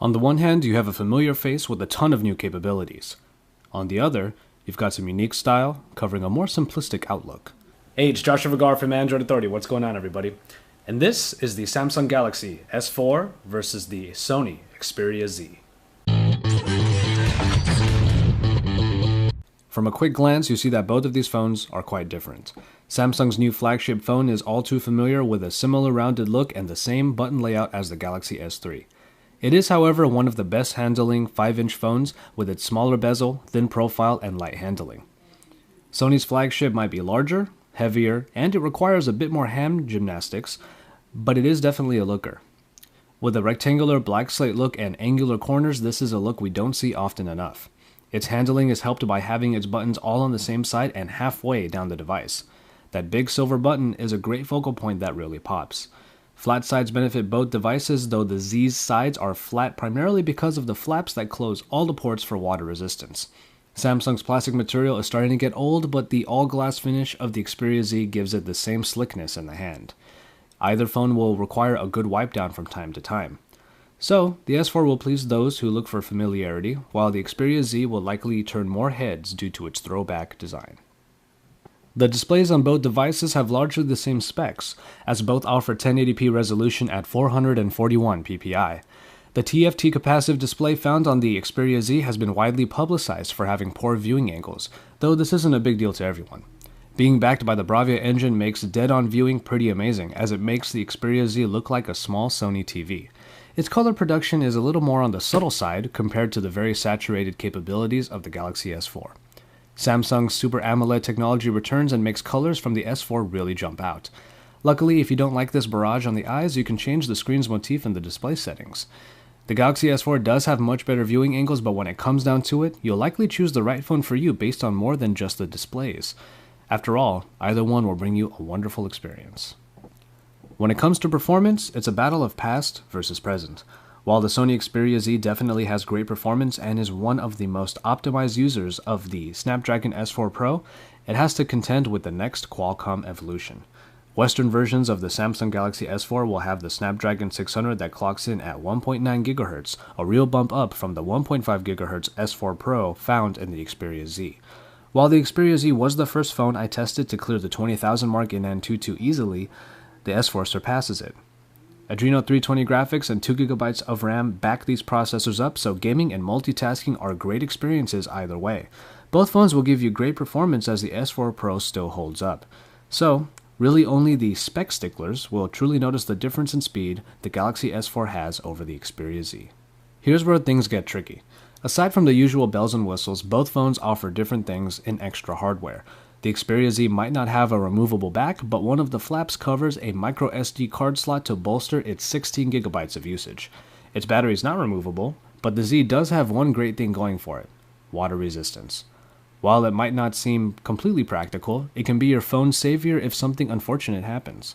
On the one hand, you have a familiar face with a ton of new capabilities. On the other, you've got some unique style, covering a more simplistic outlook. Hey, it's Joshua Vergara from Android Authority. What's going on, everybody? And this is the Samsung Galaxy S4 versus the Sony Xperia Z. From a quick glance, you see that both of these phones are quite different. Samsung's new flagship phone is all too familiar with a similar rounded look and the same button layout as the Galaxy S3. It is, however, one of the best handling 5-inch phones with its smaller bezel, thin profile, and light handling. Sony's flagship might be larger, heavier, and it requires a bit more hand gymnastics, but it is definitely a looker. With a rectangular black slate look and angular corners, this is a look we don't see often enough. Its handling is helped by having its buttons all on the same side and halfway down the device. That big silver button is a great focal point that really pops. Flat sides benefit both devices, though the Z's sides are flat primarily because of the flaps that close all the ports for water resistance. Samsung's plastic material is starting to get old, but the all-glass finish of the Xperia Z gives it the same slickness in the hand. Either phone will require a good wipe down from time to time. So, the S4 will please those who look for familiarity, while the Xperia Z will likely turn more heads due to its throwback design. The displays on both devices have largely the same specs, as both offer 1080p resolution at 441 ppi. The TFT capacitive display found on the Xperia Z has been widely publicized for having poor viewing angles, though this isn't a big deal to everyone. Being backed by the Bravia engine makes dead-on viewing pretty amazing, as it makes the Xperia Z look like a small Sony TV. Its color production is a little more on the subtle side compared to the very saturated capabilities of the Galaxy S4. Samsung's Super AMOLED technology returns and makes colors from the S4 really jump out. Luckily, if you don't like this barrage on the eyes, you can change the screen's motif in the display settings. The Galaxy S4 does have much better viewing angles, but when it comes down to it, you'll likely choose the right phone for you based on more than just the displays. After all, either one will bring you a wonderful experience. When it comes to performance, it's a battle of past versus present. While the Sony Xperia Z definitely has great performance and is one of the most optimized users of the Snapdragon S4 Pro, it has to contend with the next Qualcomm evolution. Western versions of the Samsung Galaxy S4 will have the Snapdragon 600 that clocks in at 1.9 GHz, a real bump up from the 1.5 GHz S4 Pro found in the Xperia Z. While the Xperia Z was the first phone I tested to clear the 20,000 mark in Antutu easily, the S4 surpasses it. Adreno 320 graphics and 2GB of RAM back these processors up, so gaming and multitasking are great experiences either way. Both phones will give you great performance as the S4 Pro still holds up. So, really only the spec sticklers will truly notice the difference in speed the Galaxy S4 has over the Xperia Z. Here's where things get tricky. Aside from the usual bells and whistles, both phones offer different things in extra hardware. The Xperia Z might not have a removable back, but one of the flaps covers a micro SD card slot to bolster its 16 GB of usage. Its battery is not removable, but the Z does have one great thing going for it: water resistance. While it might not seem completely practical, it can be your phone's savior if something unfortunate happens.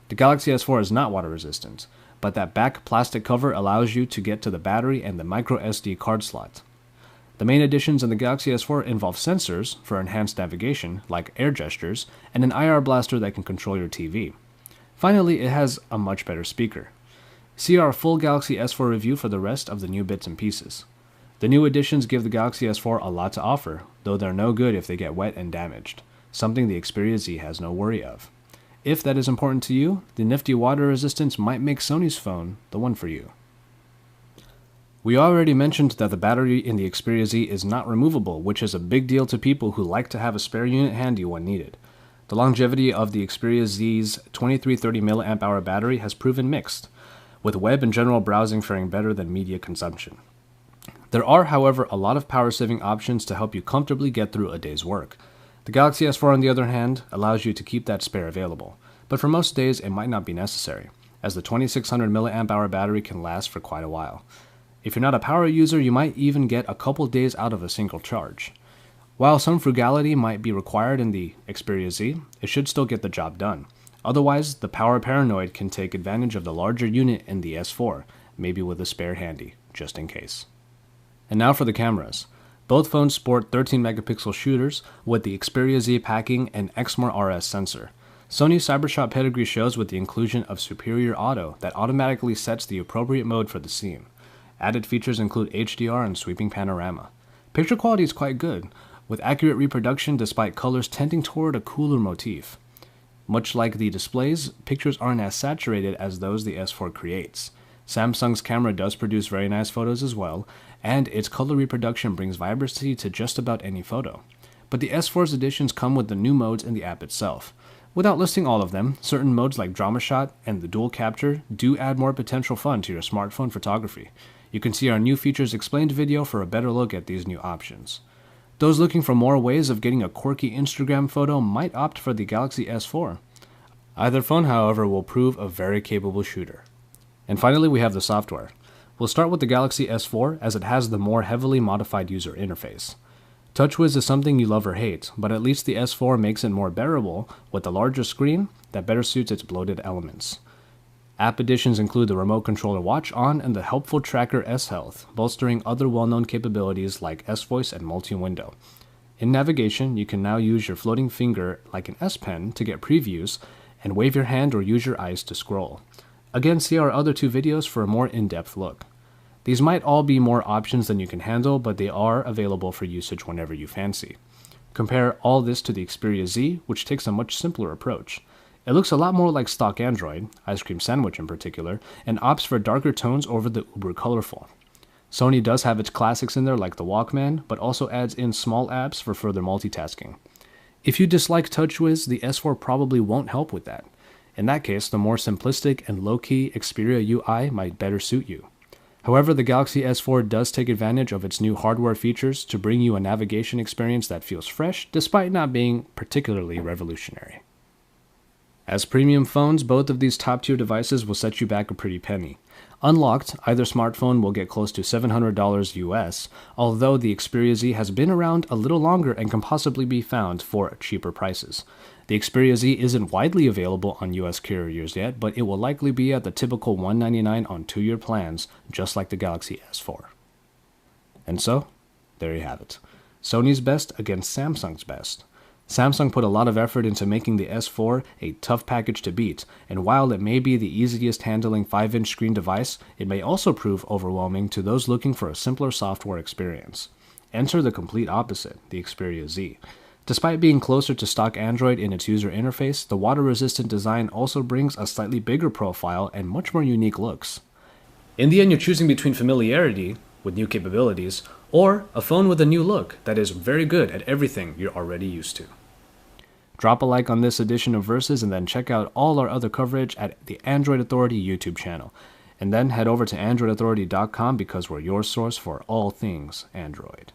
The Galaxy S4 is not water resistant, but that back plastic cover allows you to get to the battery and the micro SD card slot. The main additions in the Galaxy S4 involve sensors for enhanced navigation, like air gestures, and an IR blaster that can control your TV. Finally, it has a much better speaker. See our full Galaxy S4 review for the rest of the new bits and pieces. The new additions give the Galaxy S4 a lot to offer, though they're no good if they get wet and damaged, something the Xperia Z has no worry of. If that is important to you, the nifty water resistance might make Sony's phone the one for you. We already mentioned that the battery in the Xperia Z is not removable, which is a big deal to people who like to have a spare unit handy when needed. The longevity of the Xperia Z's 2330 mAh battery has proven mixed, with web and general browsing faring better than media consumption. There are, however, a lot of power-saving options to help you comfortably get through a day's work. The Galaxy S4, on the other hand, allows you to keep that spare available, but for most days it might not be necessary, as the 2600 mAh battery can last for quite a while. If you're not a power user, you might even get a couple days out of a single charge. While some frugality might be required in the Xperia Z, it should still get the job done. Otherwise, the power paranoid can take advantage of the larger unit in the S4, maybe with a spare handy, just in case. And now for the cameras. Both phones sport 13-megapixel shooters, with the Xperia Z packing an Exmor RS sensor. Sony's Cybershot pedigree shows with the inclusion of Superior Auto that automatically sets the appropriate mode for the scene. Added features include HDR and sweeping panorama. Picture quality is quite good, with accurate reproduction despite colors tending toward a cooler motif. Much like the displays, pictures aren't as saturated as those the S4 creates. Samsung's camera does produce very nice photos as well, and its color reproduction brings vibrancy to just about any photo. But the S4's additions come with the new modes in the app itself. Without listing all of them, certain modes like Drama Shot and the Dual Capture do add more potential fun to your smartphone photography. You can see our new features explained video for a better look at these new options. Those looking for more ways of getting a quirky Instagram photo might opt for the Galaxy S4. Either phone, however, will prove a very capable shooter. And finally, we have the software. We'll start with the Galaxy S4 as it has the more heavily modified user interface. TouchWiz is something you love or hate, but at least the S4 makes it more bearable with a larger screen that better suits its bloated elements. App additions include the remote controller Watch On and the helpful tracker S-Health, bolstering other well-known capabilities like S-Voice and multi-window. In navigation, you can now use your floating finger like an S Pen to get previews and wave your hand or use your eyes to scroll. Again, see our other two videos for a more in-depth look. These might all be more options than you can handle, but they are available for usage whenever you fancy. Compare all this to the Xperia Z, which takes a much simpler approach. It looks a lot more like stock Android, Ice Cream Sandwich in particular, and opts for darker tones over the uber colorful. Sony does have its classics in there like the Walkman, but also adds in small apps for further multitasking. If you dislike TouchWiz, the S4 probably won't help with that. In that case, the more simplistic and low-key Xperia UI might better suit you. However, the Galaxy S4 does take advantage of its new hardware features to bring you a navigation experience that feels fresh, despite not being particularly revolutionary. As premium phones, both of these top-tier devices will set you back a pretty penny. Unlocked, either smartphone will get close to $700 US, although the Xperia Z has been around a little longer and can possibly be found for cheaper prices. The Xperia Z isn't widely available on US carriers yet, but it will likely be at the typical $199 on 2-year plans, just like the Galaxy S4. And so, there you have it. Sony's best against Samsung's best. Samsung put a lot of effort into making the S4 a tough package to beat, and while it may be the easiest handling 5-inch screen device, it may also prove overwhelming to those looking for a simpler software experience. Enter the complete opposite, the Xperia Z. Despite being closer to stock Android in its user interface, the water-resistant design also brings a slightly bigger profile and much more unique looks. In the end, you're choosing between familiarity, with new capabilities, or a phone with a new look that is very good at everything you're already used to. Drop a like on this edition of Versus and then check out all our other coverage at the Android Authority YouTube channel. And then head over to AndroidAuthority.com because we're your source for all things Android.